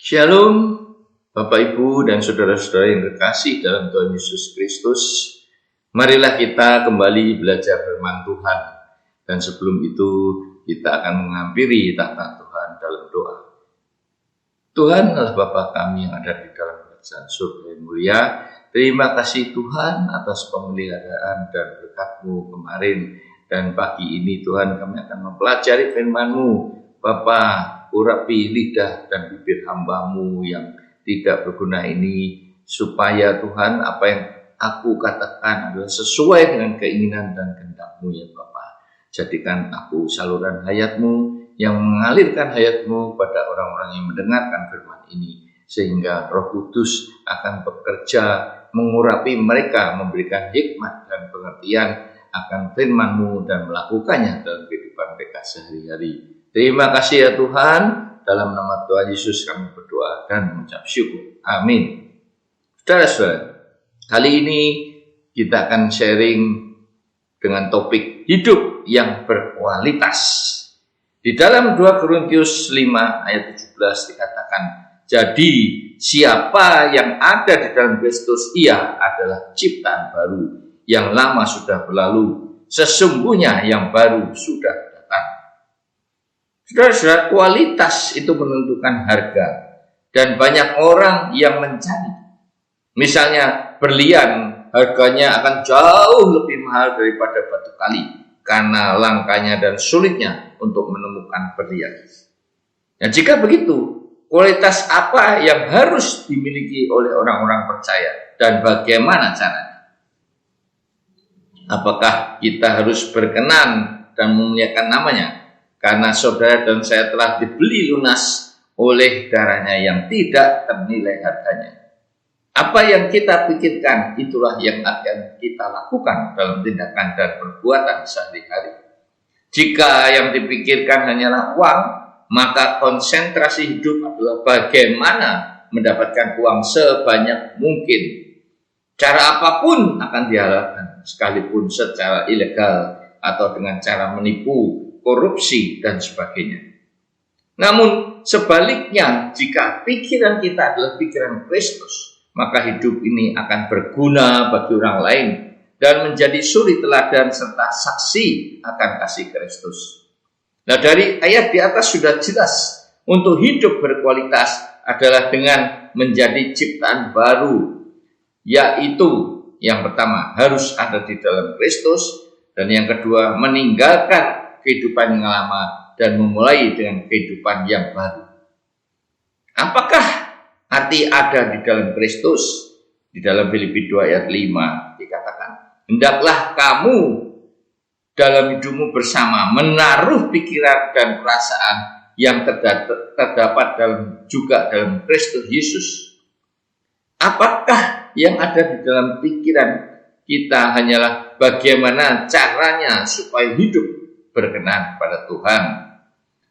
Shalom, Bapak Ibu dan saudara-saudara yang terkasih dalam Tuhan Yesus Kristus. Marilah kita kembali belajar firman Tuhan. Dan sebelum itu kita akan menghampiri tahta Tuhan dalam doa. Tuhan adalah Bapa kami yang ada di dalam kerajaan surga yang mulia. Terima kasih Tuhan atas pemeliharaan dan berkat-Mu kemarin. Dan pagi ini Tuhan kami akan mempelajari firman-Mu. Bapa, urapi lidah dan bibir hamba-Mu yang tidak berguna ini, supaya Tuhan apa yang aku katakan adalah sesuai dengan keinginan dan kehendak-Mu ya Bapa. Jadikan aku saluran hayat-Mu yang mengalirkan hayat-Mu pada orang-orang yang mendengarkan firman ini, sehingga Roh Kudus akan bekerja mengurapi mereka, memberikan hikmat dan pengertian akan firman-Mu dan melakukannya dalam kehidupan mereka sehari-hari. Terima kasih ya Tuhan, dalam nama Tuhan Yesus kami berdoa dan mengucap syukur. Amin. Saudara-saudara, kali ini kita akan sharing dengan topik hidup yang berkualitas. Di dalam 2 Korintius 5 ayat 17 dikatakan, jadi siapa yang ada di dalam Kristus, ia adalah ciptaan baru. Yang lama sudah berlalu, sesungguhnya yang baru sudah datang. Saudara-saudara, kualitas itu menentukan harga. Dan banyak orang yang mencari. Misalnya berlian, harganya akan jauh lebih mahal daripada batu kali, karena langkanya dan sulitnya untuk menemukan berlian. Nah, jika begitu, kualitas apa yang harus dimiliki oleh orang-orang percaya dan bagaimana caranya? Apakah kita harus berkenan dan memuliakan namanya? Karena saudara dan saya telah dibeli lunas oleh darahnya yang tidak ternilai harganya. Apa yang kita pikirkan, itulah yang akan kita lakukan dalam tindakan dan perbuatan sehari-hari. Jika yang dipikirkan hanyalah uang, maka konsentrasi hidup adalah bagaimana mendapatkan uang sebanyak mungkin. Cara apapun akan dihalalkan, sekalipun secara ilegal atau dengan cara menipu, korupsi, dan sebagainya. Namun sebaliknya, jika pikiran kita adalah pikiran Kristus, maka hidup ini akan berguna bagi orang lain dan menjadi suri teladan serta saksi akan kasih Kristus. Nah, dari ayat di atas sudah jelas, untuk hidup berkualitas adalah dengan menjadi ciptaan baru, yaitu yang pertama harus ada di dalam Kristus, dan yang kedua meninggalkan kehidupan yang lama dan memulai dengan kehidupan yang baru. Apakah arti ada di dalam Kristus? Di dalam Filipi 2 ayat 5 dikatakan, hendaklah kamu dalam hidupmu bersama menaruh pikiran dan perasaan yang terdapat juga dalam Kristus Yesus. Apakah yang ada di dalam pikiran kita hanyalah bagaimana caranya supaya hidup berkenan pada Tuhan.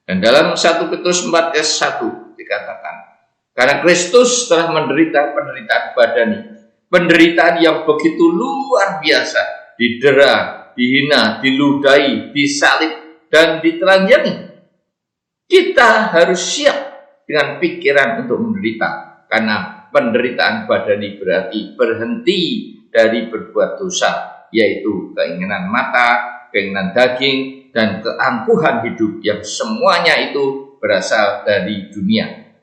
Dan dalam 1 Petrus 4 ayat 1 dikatakan, karena Kristus telah menderita penderitaan badani, penderitaan yang begitu luar biasa, didera, dihina, diludahi, disalib, dan ditelanjangi. Kita harus siap dengan pikiran untuk menderita, karena penderitaan badani berarti berhenti dari berbuat dosa, yaitu keinginan mata, keinginan daging, dan keangkuhan hidup yang semuanya itu berasal dari dunia.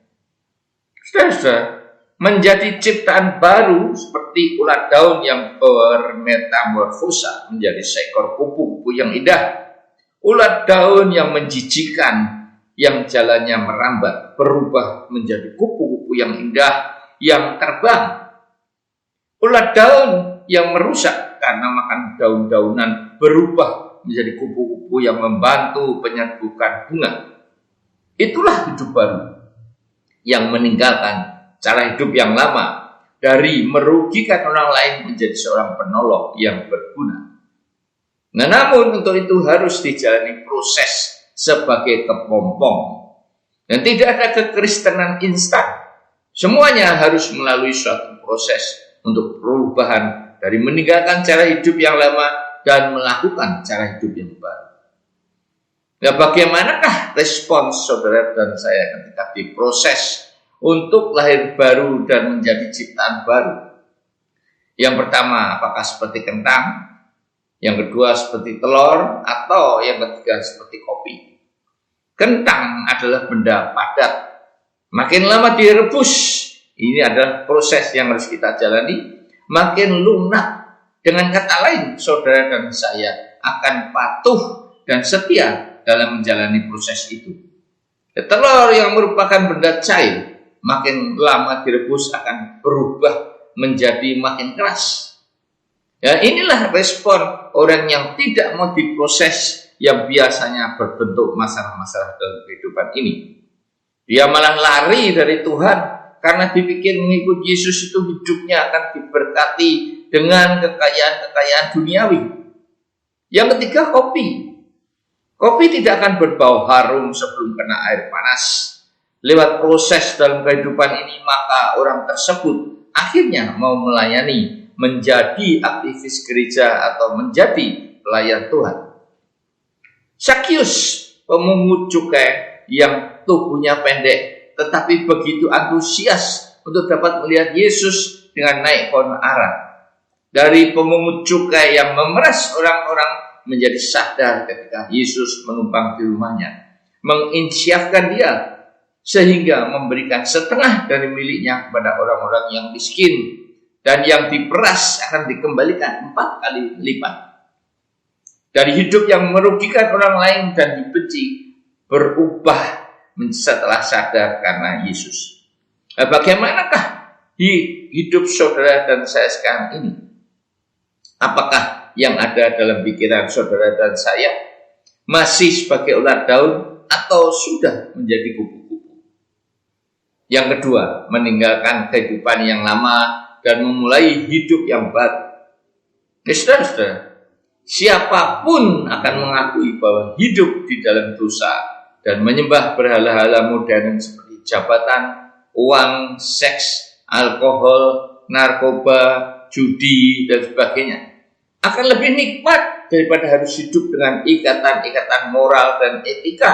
Saudara, menjadi ciptaan baru seperti ulat daun yang bermetamorfosa menjadi seekor kupu-kupu yang indah. Ulat daun yang menjijikan, yang jalannya merambat, berubah menjadi kupu-kupu yang indah, yang terbang. Ulat daun yang merusak karena makan daun-daunan, berubah menjadi kupu-kupu yang membantu penyerbukan bunga. Itulah hidup baru yang meninggalkan cara hidup yang lama, dari merugikan orang lain menjadi seorang penolong yang berguna. Nah, namun untuk itu harus dijalani proses sebagai kepompong. Dan tidak ada kekristenan instan. Semuanya harus melalui suatu proses untuk perubahan dari meninggalkan cara hidup yang lama dan melakukan cara hidup yang baru. Nah, bagaimanakah respons saudara dan saya ketika diproses untuk lahir baru dan menjadi ciptaan baru. Yang pertama, apakah seperti kentang? Yang kedua seperti telur, atau yang ketiga seperti kopi. Kentang adalah benda padat. Makin lama direbus, ini adalah proses yang harus kita jalani, makin lunak. Dengan kata lain, saudara dan saya akan patuh dan setia dalam menjalani proses itu. Telur yang merupakan benda cair, makin lama direbus akan berubah menjadi makin keras. Ya, inilah respon orang yang tidak mau diproses, yang biasanya berbentuk masalah-masalah dalam kehidupan ini. Dia malah lari dari Tuhan karena dipikir mengikut Yesus itu hidupnya akan diberkati dengan kekayaan-kekayaan duniawi. Yang ketiga, kopi. Kopi tidak akan berbau harum sebelum kena air panas. Lewat proses dalam kehidupan ini, maka orang tersebut akhirnya mau melayani, menjadi aktivis gereja atau menjadi pelayan Tuhan. Sakyus, pemungut cukai yang tubuhnya pendek, tetapi begitu antusias untuk dapat melihat Yesus dengan naik pohon ara. Dari pemungut cukai yang memeras orang-orang menjadi sadar ketika Yesus menumpang di rumahnya, menginsyafkan dia sehingga memberikan setengah dari miliknya kepada orang-orang yang miskin, dan yang diperas akan dikembalikan 4 kali lipat. Dari hidup yang merugikan orang lain dan dibenci, berubah setelah sadar karena Yesus. Nah, bagaimanakah hidup saudara dan saya sekarang ini? Apakah yang ada dalam pikiran saudara dan saya masih sebagai ulat daun atau sudah menjadi kupu-kupu? Yang kedua, meninggalkan kehidupan yang lama dan memulai hidup yang baru. Saudara-saudara, siapapun akan mengakui bahwa hidup di dalam dosa dan menyembah berhala-hala modern seperti jabatan, uang, seks, alkohol, narkoba, judi, dan sebagainya akan lebih nikmat daripada harus hidup dengan ikatan-ikatan moral dan etika,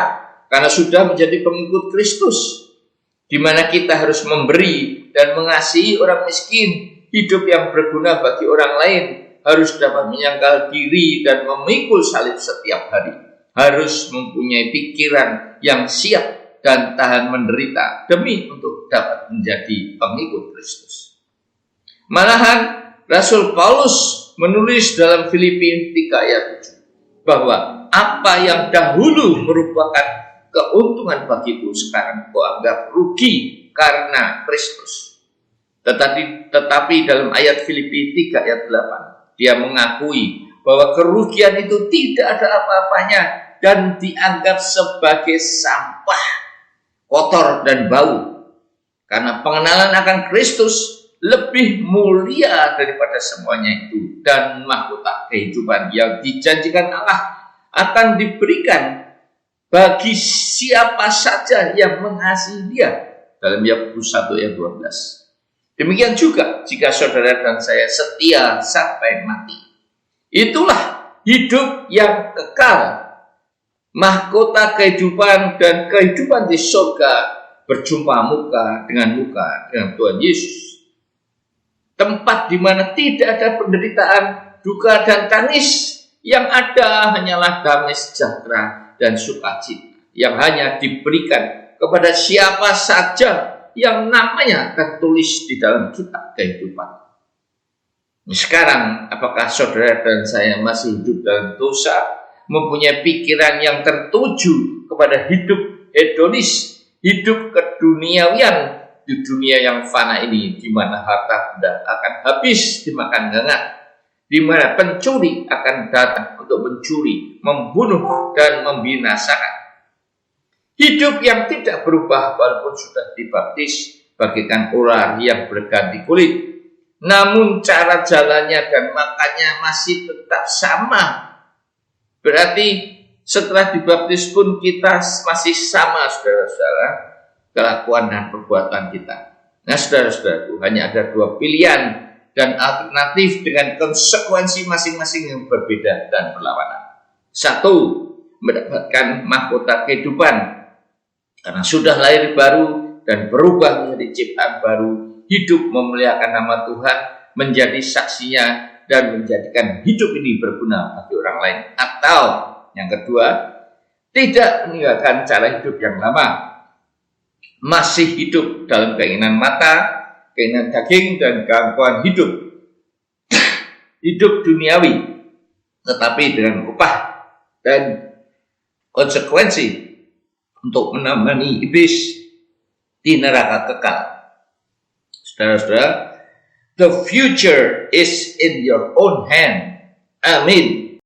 karena sudah menjadi pengikut Kristus, di mana kita harus memberi dan mengasihi orang miskin, hidup yang berguna bagi orang lain, harus dapat menyangkal diri dan memikul salib setiap hari, harus mempunyai pikiran yang siap dan tahan menderita demi untuk dapat menjadi pengikut Kristus. Malahan Rasul Paulus menulis dalam Filipi 3 ayat 7 bahwa apa yang dahulu merupakan keuntungan bagiku sekarang kuanggap rugi karena Kristus. Tetapi dalam ayat Filipi 3 ayat 8 dia mengakui bahwa kerugian itu tidak ada apa-apanya dan dianggap sebagai sampah, kotor dan bau, karena pengenalan akan Kristus lebih mulia daripada semuanya itu, dan mahkota kehidupan yang dijanjikan Allah akan diberikan bagi siapa saja yang mengasihi dia, dalam Yakobus 1 ayat 12. Demikian juga jika saudara dan saya setia sampai mati. Itulah hidup yang kekal, mahkota kehidupan dan kehidupan di surga, berjumpa muka dengan Tuhan Yesus. Tempat di mana tidak ada penderitaan, duka dan tangis, yang ada hanyalah damai sejahtera dan sukacita yang hanya diberikan kepada siapa saja yang namanya tertulis di dalam kitab kehidupan. Sekarang, apakah saudara dan saya masih hidup dalam dosa, mempunyai pikiran yang tertuju kepada hidup hedonis, hidup keduniawian di dunia yang fana ini, di mana harta benda akan habis dimakan hangat, di mana pencuri akan datang untuk mencuri, membunuh, dan membinasakan. Hidup yang tidak berubah walaupun sudah dibaptis, bagaikan ular yang berganti kulit, namun cara jalannya dan makannya masih tetap sama. Berarti setelah dibaptis pun kita masih sama, saudara-saudara, kelakuan dan perbuatan kita. Nah, saudara-saudaraku, hanya ada 2 pilihan dan alternatif dengan konsekuensi masing-masing yang berbeda dan berlawanan. 1, mendapatkan mahkota kehidupan karena sudah lahir baru dan berubah menjadi ciptaan baru, hidup memuliakan nama Tuhan, menjadi saksinya, dan menjadikan hidup ini berguna bagi orang lain. Atau yang kedua, tidak meninggalkan cara hidup yang lama, masih hidup dalam keinginan mata, keinginan daging, dan gangguan hidup duniawi, tetapi dengan upah dan konsekuensi untuk menemani iblis di neraka kekal. Saudara-saudara, the future is in your own hand. Amin.